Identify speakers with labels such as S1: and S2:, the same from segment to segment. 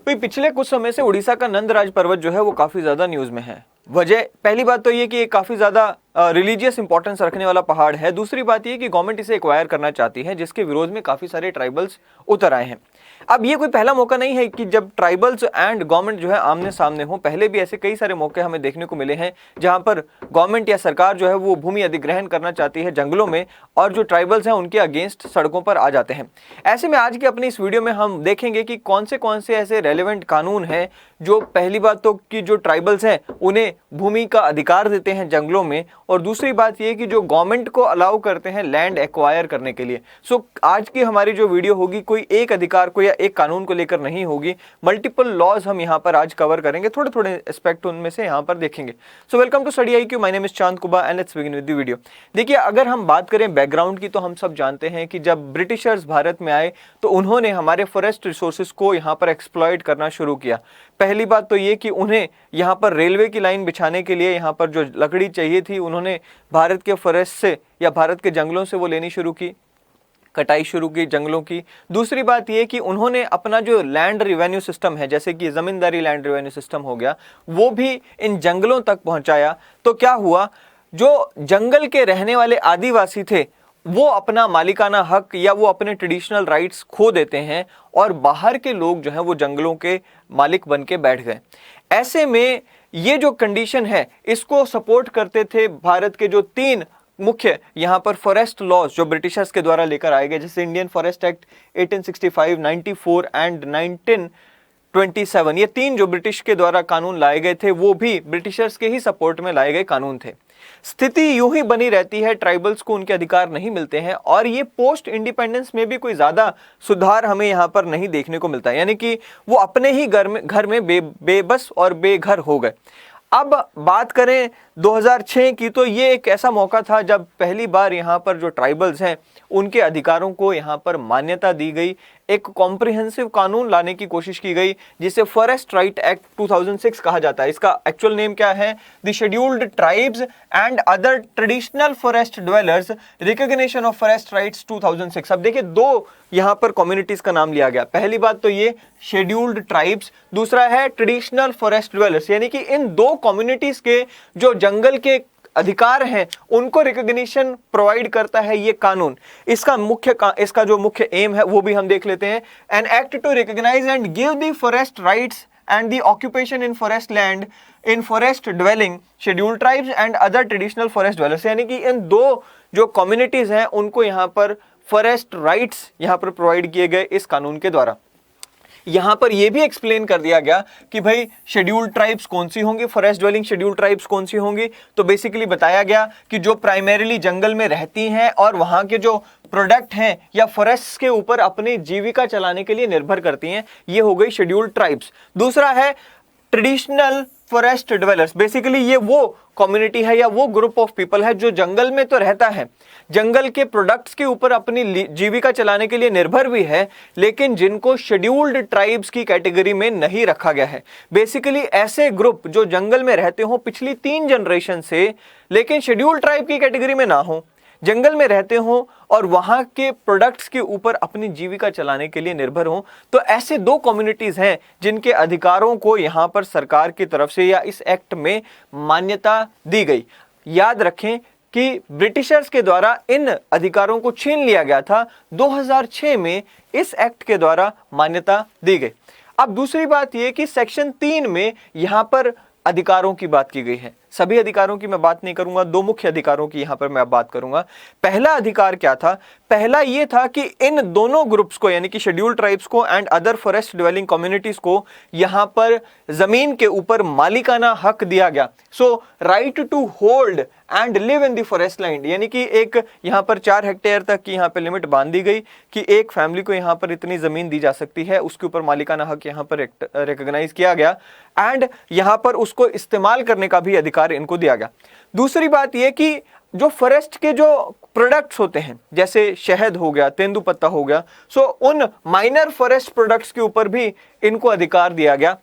S1: भाई पिछले कुछ समय से उड़ीसा का नंदराज पर्वत जो है वो काफी ज्यादा न्यूज में है। वजह पहली बात तो ये कि ये काफी ज्यादा रिलीजियस इंपॉर्टेंस रखने वाला पहाड़ है। दूसरी बात ये कि गवर्नमेंट इसे एक्वायर करना चाहती है, जिसके विरोध में काफी सारे ट्राइबल्स उतर आए हैं। अब ये कोई पहला मौका नहीं है कि जब ट्राइबल्स एंड गवर्नमेंट जो है आमने सामने हो। पहले भी ऐसे कई सारे मौके हमें देखने को मिले हैं जहां पर गवर्नमेंट या सरकार जो है वो भूमि अधिग्रहण करना चाहती है जंगलों में, और जो ट्राइबल्स हैं उनके अगेंस्ट सड़कों पर आ जाते हैं। ऐसे में आज की अपनी इस वीडियो में हम देखेंगे कि कौन से ऐसे रेलेवेंट कानून हैं जो पहली बात तो कि जो ट्राइबल्स हैं उन्हें भूमि का अधिकार देते हैं जंगलों में, और दूसरी बात ये कि जो गवर्नमेंट को अलाउ करते हैं लैंड एक्वायर करने के लिए। आज की हमारी जो वीडियो होगी कोई एक अधिकार को या एक कानून को लेकर नहीं होगी, मल्टीपल लॉज हम यहाँ पर आज कवर करेंगे, थोड़े थोड़े एस्पेक्ट उनमें से यहाँ पर देखेंगे। So welcome to study IQ, my name is Chand Kuba and let's begin with the video. देखिए, अगर हम बात करें बैकग्राउंड की तो हम सब जानते हैं कि जब ब्रिटिशर्स भारत में आए तो उन्होंने हमारे फॉरेस्ट रिसोर्सेज को यहाँ पर एक्सप्लॉइट करना शुरू किया। पहली बात तो ये कि उन्हें यहाँ पर रेलवे की लाइन बिछाने के लिए यहाँ पर जो लकड़ी चाहिए थी उन्होंने भारत के फॉरेस्ट से या भारत के जंगलों से वो लेनी शुरू की, कटाई शुरू की जंगलों की। दूसरी बात यह कि उन्होंने अपना जो लैंड रेवेन्यू सिस्टम है, जैसे कि जमींदारी लैंड रेवेन्यू सिस्टम हो गया, वो भी इन जंगलों तक पहुंचाया। तो क्या हुआ, जो जंगल के रहने वाले आदिवासी थे वो अपना मालिकाना हक या वो अपने ट्रेडिशनल राइट्स खो देते हैं, और बाहर के लोग जो हैं वो जंगलों के मालिक बन के बैठ गए। ऐसे में ये जो कंडीशन है इसको सपोर्ट करते थे भारत के जो तीन मुख्य यहाँ पर फॉरेस्ट लॉज जो ब्रिटिशर्स के द्वारा लेकर आए गए, जैसे इंडियन फॉरेस्ट एक्ट 1865, 94 एंड 1927। ये तीन जो ब्रिटिश के द्वारा कानून लाए गए थे वो भी ब्रिटिशर्स के ही सपोर्ट में लाए गए कानून थे। स्थिति यूं ही बनी रहती है, ट्राइबल्स को उनके अधिकार नहीं मिलते हैं, और ये पोस्ट इंडिपेंडेंस में भी कोई ज्यादा सुधार हमें यहाँ पर नहीं देखने को मिलता है, यानी कि वो अपने ही घर में बेबस और बेघर हो गए। अब बात करें 2006 की तो ये एक ऐसा मौका था जब पहली बार यहाँ पर जो ट्राइबल्स हैं उनके अधिकारों को यहाँ पर मान्यता दी गई। एक कॉम्प्रिहेंसिव कानून लाने की कोशिश की गई जिसे फॉरेस्ट राइट एक्ट 2006 कहा जाता है। इसका एक्चुअल नेम क्या है? The scheduled tribes and other traditional forest dwellers recognition of forest rights 2006। अब देखिए, दो यहाँ पर कम्युनिटीज का नाम लिया गया। पहली बात तो ये शेड्यूल्ड ट्राइब्स, दूसरा है ट्रेडिशनल फॉरेस्ट ड्वेलर्स, यानी कि इन दो कम्युनिटीज के जो जंगल के अधिकार हैं उनको रिकॉग्निशन प्रोवाइड करता है ये कानून। इसका जो मुख्य एम है वो भी हम देख लेते हैं। An act to recognise and give the forest rights and the occupation in forest land in forest dwelling scheduled tribes and other traditional forest dwellers, यानी कि इन दो जो कम्युनिटीज हैं उनको यहाँ पर फॉरेस्ट राइट्स यहाँ पर प्रोवाइड किए गए इस कानून के द्वारा। यहाँ पर यह भी एक्सप्लेन कर दिया गया कि भाई शेड्यूल्ड ट्राइब्स कौन सी होंगी, फॉरेस्ट ड्वेलिंग शेड्यूल्ड ट्राइब्स कौन सी होंगी। तो बेसिकली बताया गया कि जो प्राइमरीली जंगल में रहती हैं और वहां के जो प्रोडक्ट हैं या फॉरेस्ट के ऊपर अपनी जीविका चलाने के लिए निर्भर करती हैं, ये हो गई शेड्यूल्ड ट्राइब्स। दूसरा है ट्रेडिशनल फॉरेस्ट ड्वेलर्स। बेसिकली ये वो कम्युनिटी है या वो ग्रुप ऑफ पीपल है जो जंगल में तो रहता है, जंगल के प्रोडक्ट्स के ऊपर अपनी जीविका चलाने के लिए निर्भर भी है, लेकिन जिनको शेड्यूल्ड ट्राइब्स की कैटेगरी में नहीं रखा गया है। बेसिकली ऐसे ग्रुप जो जंगल में रहते हो पिछली 3 जनरेशन से, लेकिन शेड्यूल्ड ट्राइब की कैटेगरी में ना हो, जंगल में रहते हो और वहां के प्रोडक्ट्स के ऊपर अपनी जीविका चलाने के लिए निर्भर हो। तो ऐसे दो कम्युनिटीज हैं जिनके अधिकारों को यहां पर सरकार की तरफ से या इस एक्ट में मान्यता दी गई। याद रखें कि ब्रिटिशर्स के द्वारा इन अधिकारों को छीन लिया गया था, 2006 में इस एक्ट के द्वारा मान्यता दी गई। अब दूसरी बात यह कि सेक्शन 3 में यहां पर अधिकारों की बात की गई है। सभी अधिकारों की मैं बात नहीं करूंगा, दो मुख्य अधिकारों की यहां पर मैं बात करूंगा। पहला अधिकार क्या था? पहला यह था कि इन दोनों ग्रुप्स को यानी कि शेड्यूल्ड ट्राइब्स को and other forest dwelling communities को यहां पर जमीन के ऊपर मालिकाना हक दिया गया। So right to hold and live in the forest land, यानी कि एक यहां पर 4 हेक्टेयर तक की यहां पर लिमिट बांध दी गई कि एक फैमिली को यहां पर इतनी जमीन दी जा सकती है, उसके ऊपर मालिकाना हक यहां पर रिकॉग्नाइज किया गया एंड यहां पर उसको इस्तेमाल करने का भी अधिकार इनको दिया गया। दूसरी बात यह कि जो फॉरेस्ट के जो प्रोडक्ट्स होते हैं जैसे शहद हो गया, तेंदुपत्ता हो गया, सो उन माइनर फॉरेस्ट प्रोडक्ट्स के ऊपर भी इनको अधिकार दिया गया।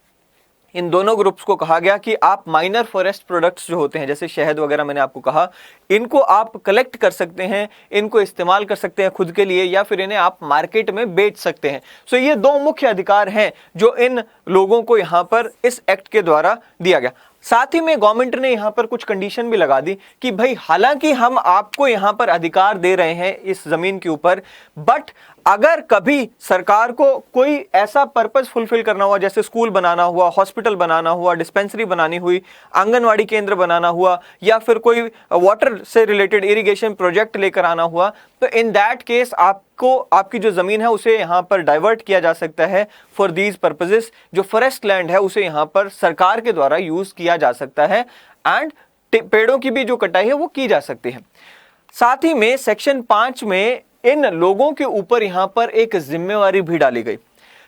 S1: इन दोनों ग्रुप्स को कहा गया कि आप माइनर फॉरेस्ट प्रोडक्ट्स जो होते हैं, जैसे शहद वगैरह मैंने आपको कहा, इनको आप कलेक्ट कर सकते हैं, इनको इस्तेमाल कर सकते हैं खुद के लिए, या फिर इन्हें आप मार्केट में बेच सकते हैं। सो ये दो मुख्य अधिकार हैं जो इन लोगों को यहां पर इस एक्ट के द्वारा दिया गया। साथ ही में गवर्नमेंट ने यहां पर कुछ कंडीशन भी लगा दी कि भाई हालांकि हम आपको यहां पर अधिकार दे रहे हैं इस जमीन के ऊपर, बट अगर कभी सरकार को कोई ऐसा पर्पस फुलफिल करना हुआ, जैसे स्कूल बनाना हुआ, हॉस्पिटल बनाना हुआ, डिस्पेंसरी बनानी हुई, आंगनवाड़ी केंद्र बनाना हुआ, या फिर कोई वाटर से रिलेटेड इरिगेशन प्रोजेक्ट लेकर आना हुआ, तो इन दैट केस आपको आपकी जो जमीन है उसे यहां पर डाइवर्ट किया जा सकता है फॉर दीज पर्पसेस। जो फॉरेस्ट लैंड है उसे यहां पर सरकार के द्वारा यूज किया जा सकता है, एंड पेड़ों की भी जो कटाई है वो की जा सकती है। साथ ही में सेक्शन 5 में इन लोगों के ऊपर यहां पर एक जिम्मेवारी भी डाली गई।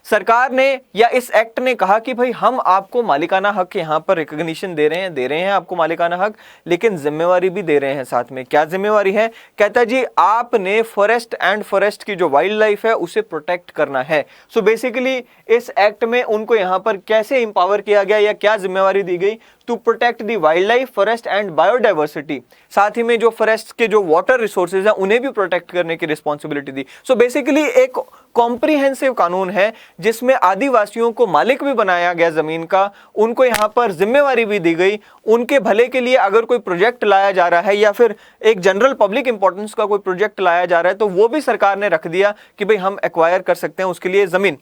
S1: सरकार ने या इस एक्ट ने कहा कि भाई हम आपको मालिकाना हक यहां पर रिकॉग्निशन दे रहे हैं आपको मालिकाना हक, लेकिन जिम्मेवारी भी दे रहे हैं साथ में। क्या जिम्मेवारी है? कहता है जी आपने फॉरेस्ट की जो वाइल्ड लाइफ है उसे प्रोटेक्ट करना है। सो बेसिकली इस एक्ट में उनको यहां पर कैसे इंपावर किया गया या क्या जिम्मेवारी दी गई? To protect the wildlife, forest and biodiversity. साथ ही में जो फॉरेस्ट के जो वाटर रिसोर्सेज हैं उन्हें भी प्रोटेक्ट करने की रिस्पॉन्सिबिलिटी दी। सो बेसिकली एक कॉम्प्रिहेंसिव कानून है जिसमें आदिवासियों को मालिक भी बनाया गया जमीन का, उनको यहां पर जिम्मेवारी भी दी गई। उनके भले के लिए अगर कोई प्रोजेक्ट लाया जा रहा है या फिर एक जनरल पब्लिक इंपॉर्टेंस का कोई प्रोजेक्ट लाया जा रहा है तो वो भी सरकार ने रख दिया कि भाई हम एक्वायर कर सकते हैं उसके लिए जमीन।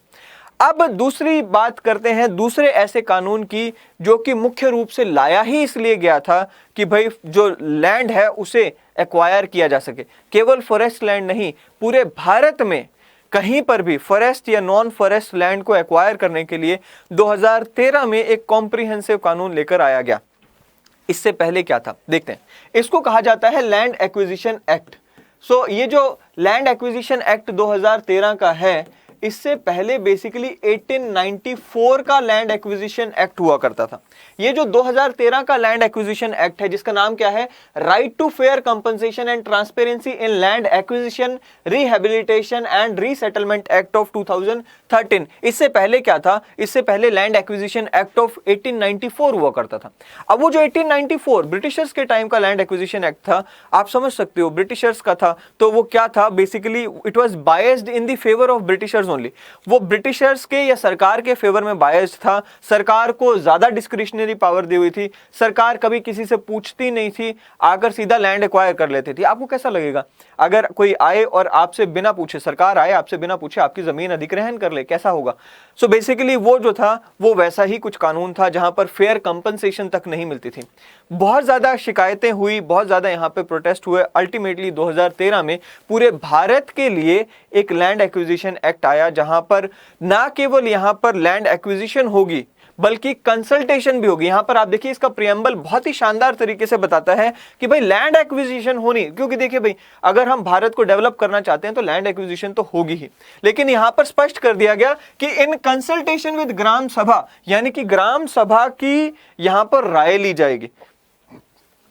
S1: अब दूसरी बात करते हैं दूसरे ऐसे कानून की जो कि मुख्य रूप से लाया ही इसलिए गया था कि भाई जो लैंड है उसे एक्वायर किया जा सके। केवल फॉरेस्ट लैंड नहीं, पूरे भारत में कहीं पर भी फॉरेस्ट या नॉन फॉरेस्ट लैंड को एक्वायर करने के लिए 2013 में एक कॉम्प्रिहेंसिव कानून लेकर आया गया। इससे पहले क्या था देखते हैं। इसको कहा जाता है लैंड एक्विजिशन एक्ट। सो ये जो लैंड एक्विजिशन एक्ट 2013 का है, इससे पहले बेसिकली 1894 का लैंड एक्विजिशन एक्ट हुआ करता था। ये जो 2013 का लैंड एक्विजिशन एक्ट है जिसका नाम क्या है, right to fair compensation and transparency in land acquisition, rehabilitation and resettlement act of 2013। इससे पहले क्या था? इससे पहले लैंड एक्विजिशन एक्ट ऑफ 1894 हुआ करता था। अब वो जो 1894 ब्रिटिशर्स के टाइम का लैंड एक्विजिशन एक्ट था, आप समझ सकते हो ब्रिटिशर्स का था, तो वो क्या था? Basically it was biased in the favour of Britishers only. वो ब्रिटिशर्स के या सरकार के फेवर में बायस्ड था। सरकार को ज्यादा डिस्क्रिशनरी पावर दी हुई थी। सरकार कभी किसी से पूछती नहीं थी, आकर सीधा लैंड एक्वायर कर लेती थी। आपको कैसा लगेगा अगर कोई आए और आपसे बिना पूछे, सरकार आए आपसे बिना पूछे आपकी जमीन अधिग्रहण कर ले? कैसा होगा? सो बेसिकली वो जो था वो वैसा ही कुछ कानून था जहां पर फेयर कंपनसेशन तक नहीं मिलती थी। बहुत ज्यादा शिकायतें हुई, बहुत ज्यादा यहां पे प्रोटेस्ट हुए। अल्टीमेटली 2013 में पूरे भारत के लिए एक लैंड एक्विजिशन एक्ट आया जहां पर ना केवल यहां पर लैंड एक्विजिशन होगी बल्कि कंसल्टेशन भी होगी। यहां पर आप देखिए इसका प्रियम्बल बहुत ही शानदार तरीके से बताता है कि भाई लैंड एक्विजिशन होनी, क्योंकि देखिए भाई अगर हम भारत को डेवलप करना चाहते हैं तो लैंड एक्विजिशन तो होगी ही, लेकिन यहां पर स्पष्ट कर दिया गया कि इन कंसल्टेशन विद ग्राम सभा, यानी कि ग्राम सभा की यहां पर राय ली जाएगी।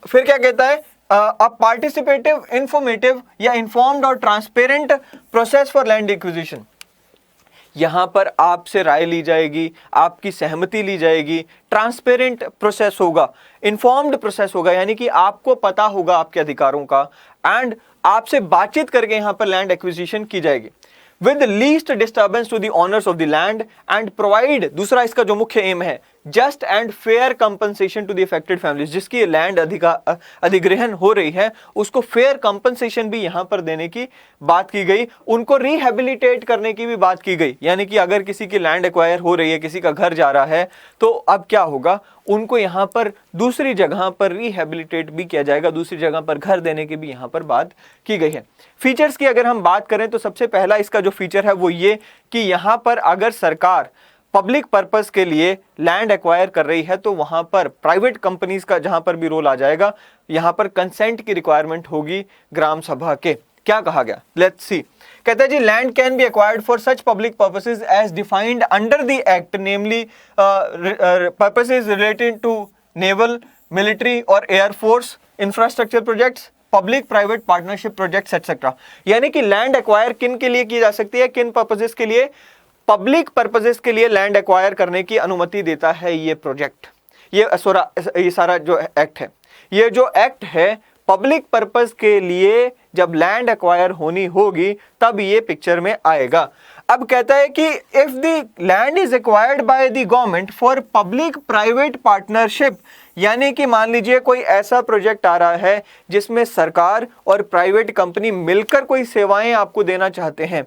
S1: फिर क्या कहता है? a participative, informative या informed और transparent process for land acquisition. यहां पर आपसे राय ली जाएगी, आपकी सहमति ली जाएगी, ट्रांसपेरेंट प्रोसेस होगा, इन्फॉर्म्ड प्रोसेस होगा, यानी कि आपको पता होगा आपके अधिकारों का, एंड आपसे बातचीत करके यहां पर लैंड एक्विजिशन की जाएगी with least disturbance to the owners of the land and provide, दूसरा इसका जो मुख्य एम है, just and fair compensation to the affected families. जिसकी लैंड अधिग्रहण हो रही है उसको फेयर कंपनसेशन भी यहां पर देने की बात की गई। उनको रिहेबिलिटेट करने की भी बात की गई, यानी कि अगर किसी की लैंड एक्वायर हो रही है, किसी का घर जा रहा है, तो अब क्या होगा? उनको यहां पर दूसरी जगह पर रिहेबिलिटेट भी किया जाएगा, दूसरी जगह पर घर देने की भी यहां पर बात की गई है। फीचर्स की अगर हम बात करें तो सबसे पहला इसका जो फीचर है वो ये कि यहां पर अगर सरकार पब्लिक पर्पस के लिए लैंड एक्वायर कर रही है तो वहां पर प्राइवेट कंपनीज का जहां पर भी रोल आ जाएगा, यहां पर कंसेंट की रिक्वायरमेंट होगी ग्राम सभा के। क्या कहा गया? Let's see. कहता है जी land can be acquired for such public purposes as defined under the act, namely purposes related to naval, military और air force, infrastructure projects, public private partnership projects etcetera. यानी कि लैंड एक्वायर किन के लिए की जा सकती है, किन पर्पसेस के लिए? पब्लिक पर्पसेस के लिए लैंड एक्वायर करने की अनुमति देता है ये प्रोजेक्ट, ये सारा जो एक्ट है, ये जो एक्ट है पब्लिक पर्पस के लिए जब लैंड एक्वायर होनी होगी तब ये पिक्चर में आएगा। अब कहता है कि if the land is acquired by the government for public private partnership, यानी कि मान लीजिए कोई ऐसा प्रोजेक्ट आ रहा है जिसमें सरकार और प्राइवेट कंपनी मिलकर कोई सेवाएं आपको देना चाहते हैं,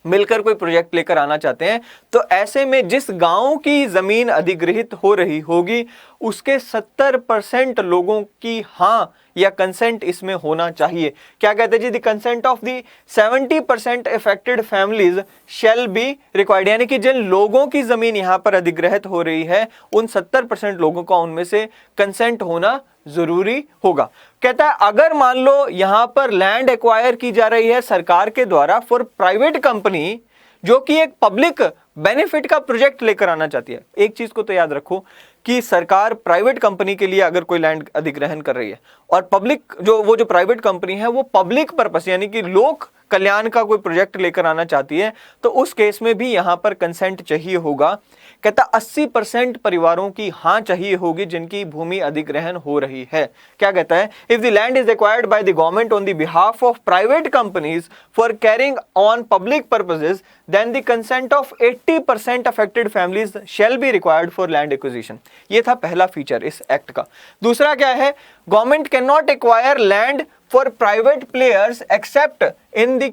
S1: मिलकर कोई प्रोजेक्ट लेकर आना चाहते हैं, तो ऐसे में जिस गांव की जमीन अधिग्रहित हो रही होगी उसके 70% लोगों की हाँ या कंसेंट इसमें होना चाहिए। क्या कहते हैं जी, the consent of the 70% affected families shall be required, यानी कि जिन लोगों की जमीन यहां पर अधिग्रहित हो रही है उन 70% लोगों का उनमें से कंसेंट होना जरूरी होगा। कहता है अगर मान लो यहां पर लैंड एक्वायर की जा रही है सरकार के द्वारा फॉर प्राइवेट कंपनी जो कि एक पब्लिक बेनिफिट का प्रोजेक्ट लेकर आना चाहती है, एक चीज को तो याद रखो कि सरकार प्राइवेट कंपनी के लिए अगर कोई लैंड अधिग्रहण कर रही है और पब्लिक जो प्राइवेट कंपनी है वो पब्लिक पर्पस यानी कि लोक कल्याण का कोई प्रोजेक्ट लेकर आना चाहती है, तो उस केस में भी यहां पर कंसेंट चाहिए होगा। कहता 80% परिवारों की हाँ चाहिए होगी जिनकी भूमि अधिग्रहण हो रही है। क्या कहता है, if the land is acquired by the government on the behalf of private companies for carrying on public purposes then the consent of 80% affected families shall be required for land acquisition. ये था पहला feature इस act का। दूसरा क्या है, government can not acquire land for private players except in the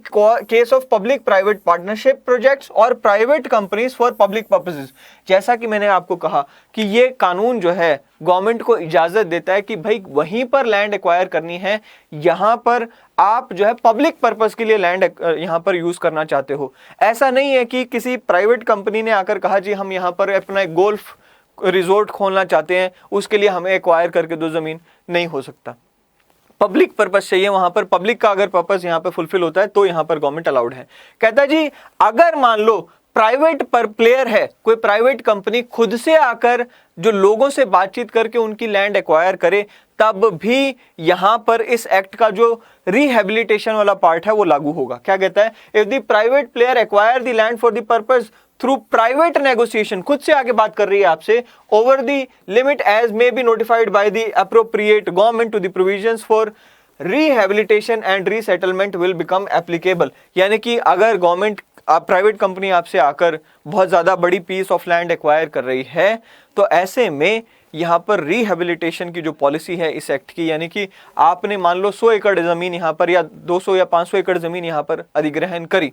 S1: case of public private partnership projects और private companies for public purposes। जैसा कि मैंने आपको कहा कि ये कानून जो है गवर्नमेंट को इजाजत देता है कि भाई वहीं पर लैंड एक्वायर करनी है, यहां पर आप जो है पब्लिक पर्पस के लिए लैंड यहां पर यूज करना चाहते हो। ऐसा नहीं है कि किसी प्राइवेट कंपनी ने आकर कहा जी हम यहां पर अपना एक गोल्फ रिजोर्ट खोलना चाहते हैं, उसके लिए हमें एक्वायर करके दो जमीन, नहीं हो सकता। पब्लिक पर्पस चाहिए, वहां पर पब्लिक का अगर पर्पस यहां पर फुलफिल होता है तो यहां पर गवर्नमेंट अलाउड है। कहता है जी अगर मान लो प्राइवेट पर प्लेयर है, कोई प्राइवेट कंपनी खुद से आकर जो लोगों से बातचीत करके उनकी लैंड एक्वायर करे, तब भी यहां पर इस एक्ट का जो रिहेबिलिटेशन वाला पार्ट है वो लागू होगा। क्या कहता है, if the private player acquire the land for the purpose through private negotiation, खुद से आगे बात कर रही है आपसे, over the limit as may be notified by the appropriate government to the provisions for rehabilitation and resettlement will become applicable. यानी कि अगर गवर्नमेंट प्राइवेट कंपनी आपसे आकर बहुत ज्यादा बड़ी पीस ऑफ लैंड एक्वायर कर रही है, तो ऐसे में यहां पर रिहेबिलिटेशन की जो पॉलिसी है इस एक्ट की, यानी कि आपने मान लो 100 एकड़ जमीन यहां पर या 200 या 500 एकड़ जमीन यहां पर अधिग्रहण करी,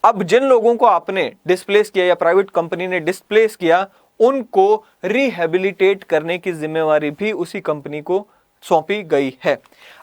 S1: अब जिन लोगों को आपने डिस्प्लेस किया या प्राइवेट कंपनी ने डिस्प्लेस किया, उनको रिहेबिलिटेट करने की जिम्मेवारी भी उसी कंपनी को सौंपी गई है।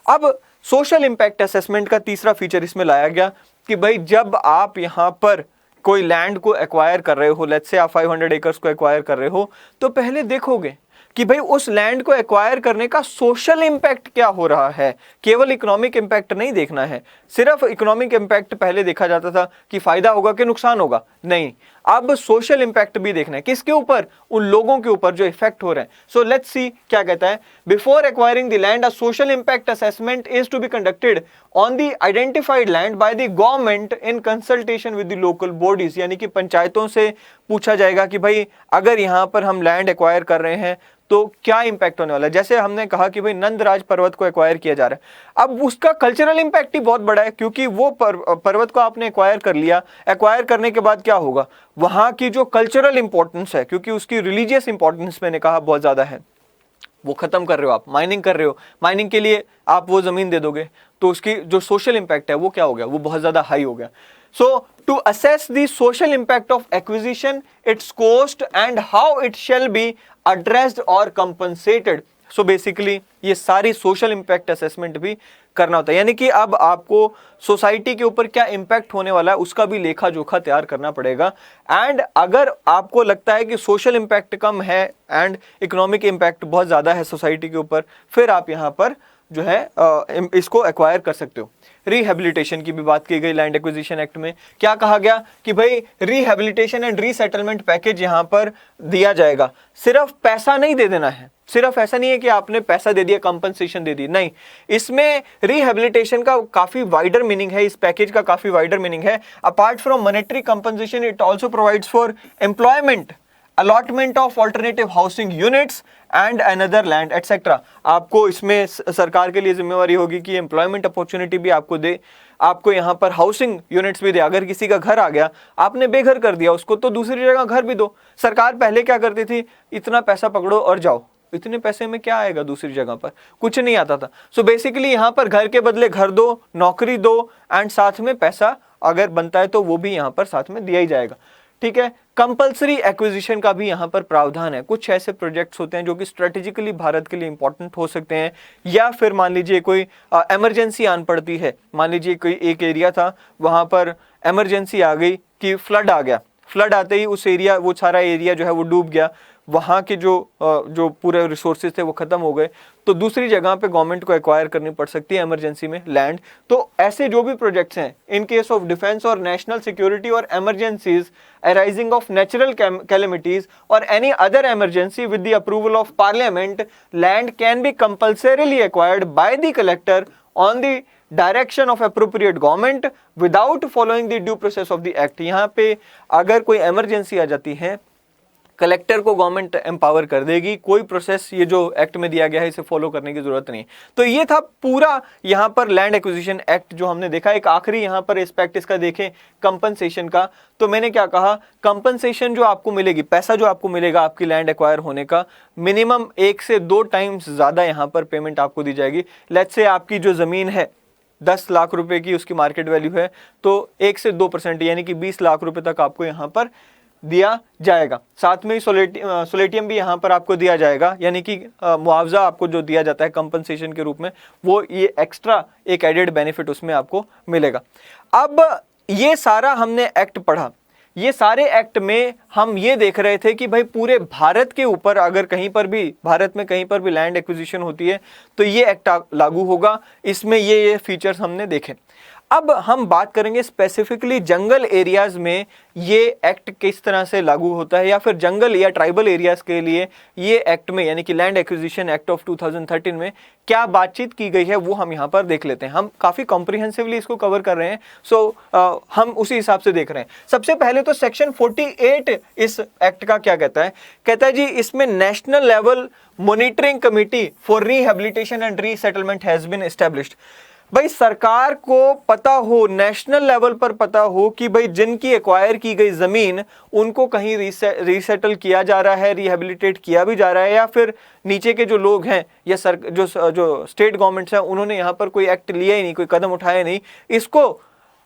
S1: अब सोशल इंपैक्ट असेसमेंट का तीसरा फीचर इसमें लाया गया कि भाई जब आप यहां पर कोई लैंड को एक्वायर कर रहे हो, लेट्स से आप 500 एकर्स को एक्वायर कर रहे हो, तो पहले देखोगे कि भाई उस लैंड को एक्वायर करने का सोशल इंपैक्ट क्या हो रहा है। केवल इकोनॉमिक इंपैक्ट नहीं देखना है, सिर्फ इकोनॉमिक इंपैक्ट पहले देखा जाता था कि फायदा होगा कि नुकसान होगा, नहीं, अब सोशल इंपैक्ट भी देखना है। किसके ऊपर? उन लोगों के ऊपर जो इफेक्ट हो रहे हैं। सो लेट्स सी क्या कहता है, before acquiring the land a social impact assessment is to be conducted on the identified land by the government in consultation with the local bodies. यानी कि पंचायतों से पूछा जाएगा कि भाई अगर यहां पर हम लैंड एक्वायर कर रहे हैं तो क्या इंपैक्ट होने वाला है। जैसे हमने कहा कि भाई नंदराज पर्वत को एक्वायर किया जा रहा है, अब उसका कल्चरल इंपैक्ट ही बहुत बड़ा है, क्योंकि वो पर्वत को आपने एक्वायर कर लिया, एक्वायर करने के बाद क्या होगा, वहां की जो कल्चरल इंपॉर्टेंस है, क्योंकि उसकी रिलीजियस इंपॉर्टेंस मैंने कहा बहुत ज्यादा है, वो खत्म कर रहे हो आप, माइनिंग कर रहे हो, माइनिंग के लिए आप वो जमीन दे दोगे, तो उसकी जो सोशल इंपैक्ट है वो क्या हो गया, वो बहुत ज्यादा हाई हो गया। So to assess the social impact of acquisition, its cost and how it shall be addressed or compensated. So basically ये सारी सोशल इंपैक्ट असेसमेंट भी करना होता है, यानी कि अब आपको सोसाइटी के ऊपर क्या इंपैक्ट होने वाला है उसका भी लेखा जोखा तैयार करना पड़ेगा। एंड अगर आपको लगता है कि सोशल इंपैक्ट कम है एंड इकोनॉमिक इंपैक्ट बहुत ज्यादा है सोसाइटी के ऊपर, फिर आप यहाँ पर जो है इसको एक्वायर कर सकते हो। रिहेबिलिटेशन की भी बात की गई लैंड एक्विजिशन एक्ट में। क्या कहा गया कि भाई रिहेबिलिटेशन एंड रीसेटलमेंट पैकेज यहां पर दिया जाएगा, सिर्फ पैसा नहीं दे देना है, सिर्फ ऐसा नहीं है कि आपने पैसा दे दिया, कंपनसेशन दे दी, नहीं, इसमें रिहेबिलिटेशन का काफी वाइडर मीनिंग है, इस पैकेज का काफी वाइडर मीनिंग है। Apart from monetary compensation it also provides for employment, allotment of alternative housing units and another land etcetera. आपको इसमें सरकार के लिए जिम्मेवारी होगी कि एम्प्लॉयमेंट अपॉर्चुनिटी भी आपको दे, आपको यहाँ पर हाउसिंग यूनिट्स भी दे। अगर किसी का घर आ गया, आपने बेघर कर दिया उसको, तो दूसरी जगह घर भी दो। सरकार पहले क्या करती थी, इतना पैसा पकड़ो और जाओ, इतने पैसे में क्या आएगा दूसरी जगह पर, कुछ नहीं आता था। सो बेसिकली यहाँ पर घर के बदले घर दो, नौकरी दो, एंड साथ में पैसा अगर बनता है तो वो भी यहाँ पर साथ में दिया ही जाएगा, ठीक है। कंपल्सरी एक्विजिशन का भी यहाँ पर प्रावधान है। कुछ ऐसे प्रोजेक्ट्स होते हैं जो कि स्ट्रेटेजिकली भारत के लिए इंपॉर्टेंट हो सकते हैं, या फिर मान लीजिए कोई इमरजेंसी आन पड़ती है, मान लीजिए कोई एक एरिया था, वहां पर इमरजेंसी आ गई कि फ्लड आ गया, फ्लड आते ही उस एरिया, वो सारा एरिया जो है वो डूब गया, वहाँ के जो पूरे रिसोर्सेज थे वो खत्म हो गए, तो दूसरी जगह पे गवर्नमेंट को एक्वायर करनी पड़ सकती है इमरजेंसी में लैंड। तो ऐसे जो भी प्रोजेक्ट्स हैं इन केस ऑफ डिफेंस और नेशनल सिक्योरिटी और emergencies arising of natural calamities or any other emergency, with the approval of parliament, land can be compulsorily acquired by the collector on the direction of appropriate government without following the due process of the act. यहाँ पे अगर कोई emergency आ जाती है, collector को government empower कर देगी, कोई प्रोसेस ये जो एक्ट में दिया गया है इसे फॉलो करने की जरूरत नहीं। तो ये था पूरा यहाँ पर लैंड एक्विजिशन एक्ट जो हमने देखा। एक आखिरी यहाँ पर एस्पेक्ट इसका देखें, कंपनसेशन का। तो मैंने क्या कहा, कंपनसेशन जो आपको मिलेगी, पैसा जो आपको मिलेगा आपकी लैंड एक्वायर होने का, मिनिमम 1 से 2 टाइम्स ज्यादा यहाँ पर पेमेंट आपको दी जाएगी। लेट्स से आपकी जो जमीन है 10 लाख रुपए की उसकी मार्केट वैल्यू है, तो 1 से 2% यानी कि 20 लाख रुपए तक आपको यहाँ पर दिया जाएगा। साथ में सोलेटियम भी यहाँ पर आपको दिया जाएगा, यानी कि मुआवजा आपको जो दिया जाता है कंपनसेशन के रूप में, वो ये एक्स्ट्रा एक एडेड बेनिफिट उसमें आपको मिलेगा। अब ये सारा हमने एक्ट पढ़ा, ये सारे एक्ट में हम ये देख रहे थे कि भाई पूरे भारत के ऊपर अगर कहीं पर भी, भारत में कहीं पर भी लैंड एक्विजिशन होती है तो ये एक्ट लागू होगा। इसमें ये फीचर्स हमने देखे। अब हम बात करेंगे स्पेसिफिकली जंगल एरियाज में ये एक्ट किस तरह से लागू होता है, या फिर जंगल या ट्राइबल एरियाज के लिए ये एक्ट में, यानी कि लैंड एक्विजिशन एक्ट ऑफ 2013 में क्या बातचीत की गई है वो हम यहाँ पर देख लेते हैं। हम काफी कॉम्प्रिहेंसिवली इसको कवर कर रहे हैं, सो हम उसी हिसाब से देख रहे हैं। सबसे पहले तो सेक्शन 48 इस एक्ट का क्या कहता है, कहता है जी इसमें national level monitoring committee for rehabilitation and resettlement has been established. भाई सरकार को पता हो, नेशनल लेवल पर पता हो कि भाई जिनकी एक्वायर की गई जमीन उनको कहीं रीसेटल किया जा रहा है, रिहेबिलिटेट किया भी जा रहा है, या फिर नीचे के जो लोग हैं या जो स्टेट गवर्नमेंट्स हैं उन्होंने यहाँ पर कोई एक्ट लिया ही नहीं, कोई कदम उठाया नहीं, इसको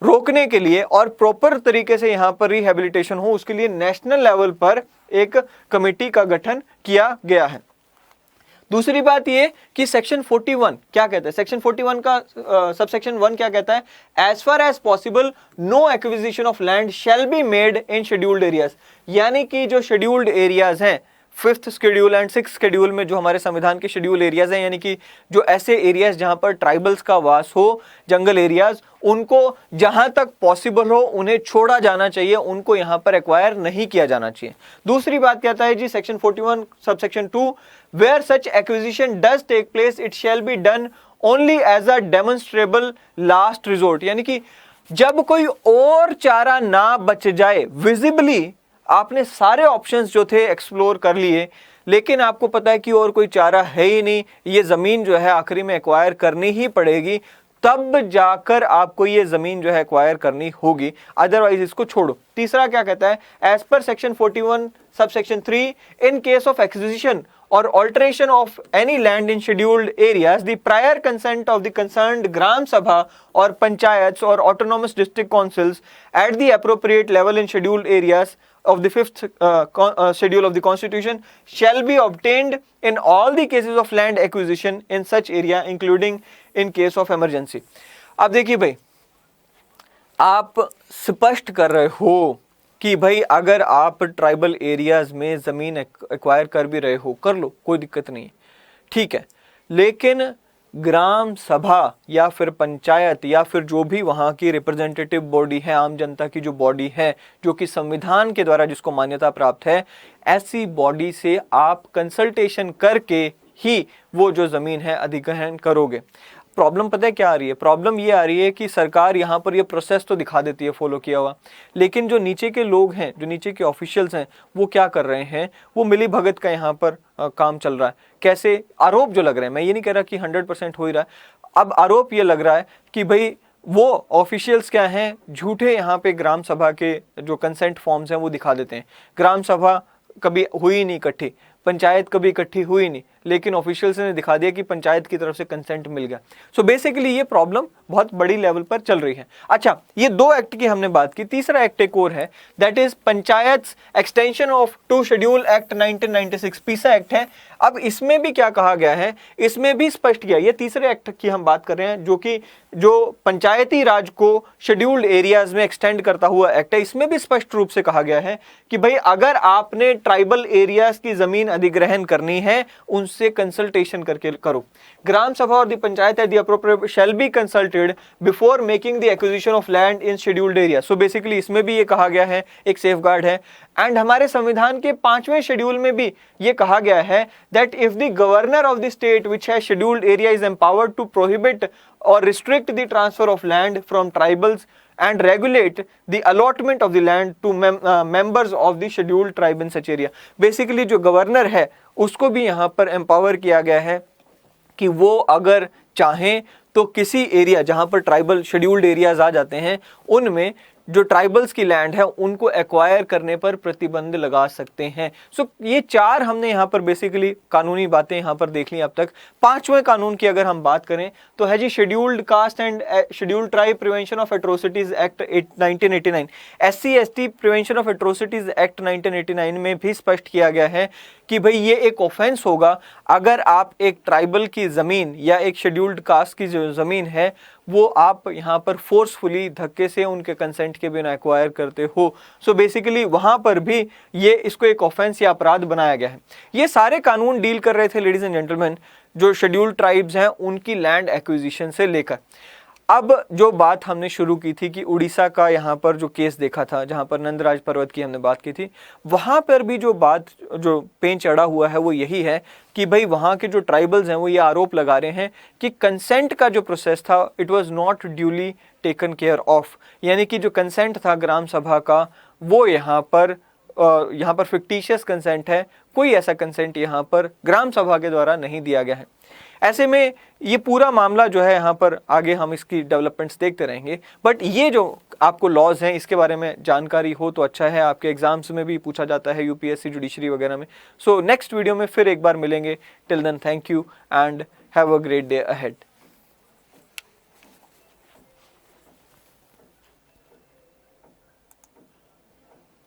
S1: रोकने के लिए और प्रॉपर तरीके से यहाँ पर रिहेबिलिटेशन हो उसके लिए नेशनल लेवल पर एक कमेटी का गठन किया गया है। दूसरी बात ये कि सेक्शन 41 क्या कहता है, सेक्शन 41 का सबसेक्शन 1 क्या कहता है, as far as possible no acquisition of land shall be made in scheduled areas. यानी कि जो शेड्यूल्ड एरियाज हैं, 5th schedule and 6th schedule में जो हमारे संविधान के शेड्यूल एरियाज हैं, यानी कि जो ऐसे एरियाज जहां पर ट्राइबल्स का वास हो, जंगल एरियाज, उनको जहां तक पॉसिबल हो उन्हें छोड़ा जाना चाहिए, उनको यहां पर एक्वायर नहीं किया जाना चाहिए। दूसरी बात कहता है जी section 41 subsection 2, where such acquisition does take place it shall be done only as a demonstrable last resort. यानी कि जब कोई और चारा ना बच जाए, विजिबली आपने सारे ऑप्शंस जो थे एक्सप्लोर कर लिए, लेकिन आपको पता है कि और कोई चारा है ही नहीं, ये जमीन जो है आखिरी में एक्वायर करनी ही पड़ेगी, तब जाकर आपको ये जमीन जो है एक्वायर करनी होगी, अदरवाइज इसको छोड़ो। तीसरा क्या कहता है, as per section 41 subsection 3, in case of acquisition or alteration of any land in scheduled areas, the prior consent of the concerned Gram Sabha or Panchayats or autonomous district councils at the appropriate level in scheduled areas of the 5th schedule of the constitution shall be obtained in all the cases of land acquisition in such area including in case of emergency। अब देखिए भाई, आप स्पष्ट कर रहे हो कि भाई अगर आप ट्राइबल एरियाज में ज़मीन एक्वायर कर भी रहे हो, कर लो, कोई दिक्कत नहीं, ठीक है, लेकिन ग्राम सभा या फिर पंचायत या फिर जो भी वहाँ की रिप्रेजेंटेटिव बॉडी है, आम जनता की जो बॉडी है, जो कि संविधान के द्वारा जिसको मान्यता प्राप्त है, ऐसी बॉडी से आप कंसल्टेशन करके ही वो जो ज़मीन है अधिग्रहण करोगे। प्रॉब्लम पता है क्या आ रही है? प्रॉब्लम ये आ रही है कि सरकार यहाँ पर ये प्रोसेस तो दिखा देती है फॉलो किया हुआ, लेकिन जो नीचे के लोग हैं, जो नीचे के ऑफिशियल्स हैं, वो क्या कर रहे हैं? वो मिली भगत का यहाँ पर काम चल रहा है। कैसे? आरोप जो लग रहे हैं, मैं ये नहीं कह रहा कि 100% हो ही रहा है, अब आरोप ये लग रहा है कि भाई वो ऑफिशियल्स क्या हैं, झूठे यहाँ पे ग्राम सभा के जो कंसेंट फॉर्म्स हैं वो दिखा देते हैं। ग्राम सभा कभी हुई नहीं इकट्ठी, पंचायत कभी इकट्ठी हुई नहीं, लेकिन ऑफिशियल्स ने दिखा दिया कि पंचायत की तरफ से कंसेंट मिल गया। सो बेसिकली ये प्रॉब्लम बहुत बड़ी लेवल पर चल रही है। अच्छा, ये 2 एक्ट की हमने बात की, तीसरा एक्ट एक और है, that is panchayat extension of to schedule act 1996, PESA act है। अब इसमें भी क्या कहा गया है, इसमें भी स्पष्ट किया, ये तीसरे एक्ट की हम बात कर रहे हैं जो कि जो पंचायती राज को शेड्यूल्ड एरियाज में एक्सटेंड करता हुआ एक्ट है। इसमें भी स्पष्ट रूप से कहा गया है कि भाई अगर आपने ट्राइबल एरियाज की जमीन अधिग्रहण करनी है, उनसे कंसल्टेशन करके करो। ग्राम सभा और the panchayat at the appropriate shall be consulted before making the acquisition of land in scheduled area. So basically इसमें भी ये कहा गया है, एक सेफगार्ड है। एंड हमारे संविधान के 5वें शेड्यूल में भी ये कहा गया है that if the governor of the state which has scheduled area is empowered to prohibit or restrict the transfer of land from tribals and regulate the allotment of the land to members of the scheduled tribe in such area। Basically जो governor है उसको भी यहाँ पर empower किया गया है कि वो अगर चाहें तो किसी एरिया जहाँ पर ट्राइबल शेड्यूल्ड एरियाज आ जाते हैं, उनमें जो ट्राइबल्स की लैंड है उनको एक्वायर करने पर प्रतिबंध लगा सकते हैं। सो ये 4 हमने यहाँ पर बेसिकली कानूनी बातें यहाँ पर देख ली अब तक। 5वें कानून की अगर हम बात करें तो है जी scheduled caste and scheduled tribe prevention of atrocities act 1989। SC/ST prevention of atrocities act 1989 में भी स्पष्ट किया गया है कि भाई ये एक ऑफेंस होगा अगर आप एक ट्राइबल की ज़मीन या एक शेड्यूल्ड कास्ट की जो ज़मीन है वो आप यहाँ पर फोर्सफुली धक्के से उनके कंसेंट के बिना एक्वायर करते हो। सो बेसिकली वहाँ पर भी ये इसको एक ऑफेंस या अपराध बनाया गया है। ये सारे कानून डील कर रहे थे लेडीज एंड जेंटलमैन जो शेड्यूल्ड ट्राइब्स हैं उनकी लैंड एक्विजिशन से लेकर। अब जो बात हमने शुरू की थी कि उड़ीसा का यहाँ पर जो केस देखा था जहाँ पर नंदराज पर्वत की हमने बात की थी, वहाँ पर भी जो बात जो पेंच चढ़ा हुआ है वो यही है कि भाई वहाँ के जो ट्राइबल्स हैं वो ये आरोप लगा रहे हैं कि कंसेंट का जो प्रोसेस था it was not duly taken care of, यानी कि जो कंसेंट था ग्राम सभा का वो यहाँ पर फिक्टिशियस कंसेंट है, कोई ऐसा कंसेंट यहाँ पर ग्राम सभा के द्वारा नहीं दिया गया है। ऐसे में ये पूरा मामला जो है यहाँ पर आगे हम इसकी डेवलपमेंट्स देखते रहेंगे, बट ये जो आपको लॉज हैं इसके बारे में जानकारी हो तो अच्छा है, आपके एग्जाम्स में भी पूछा जाता है यूपीएससी जुडिशरी वगैरह में। सो नेक्स्ट वीडियो में फिर एक बार मिलेंगे। Till then thank you and have a great day ahead.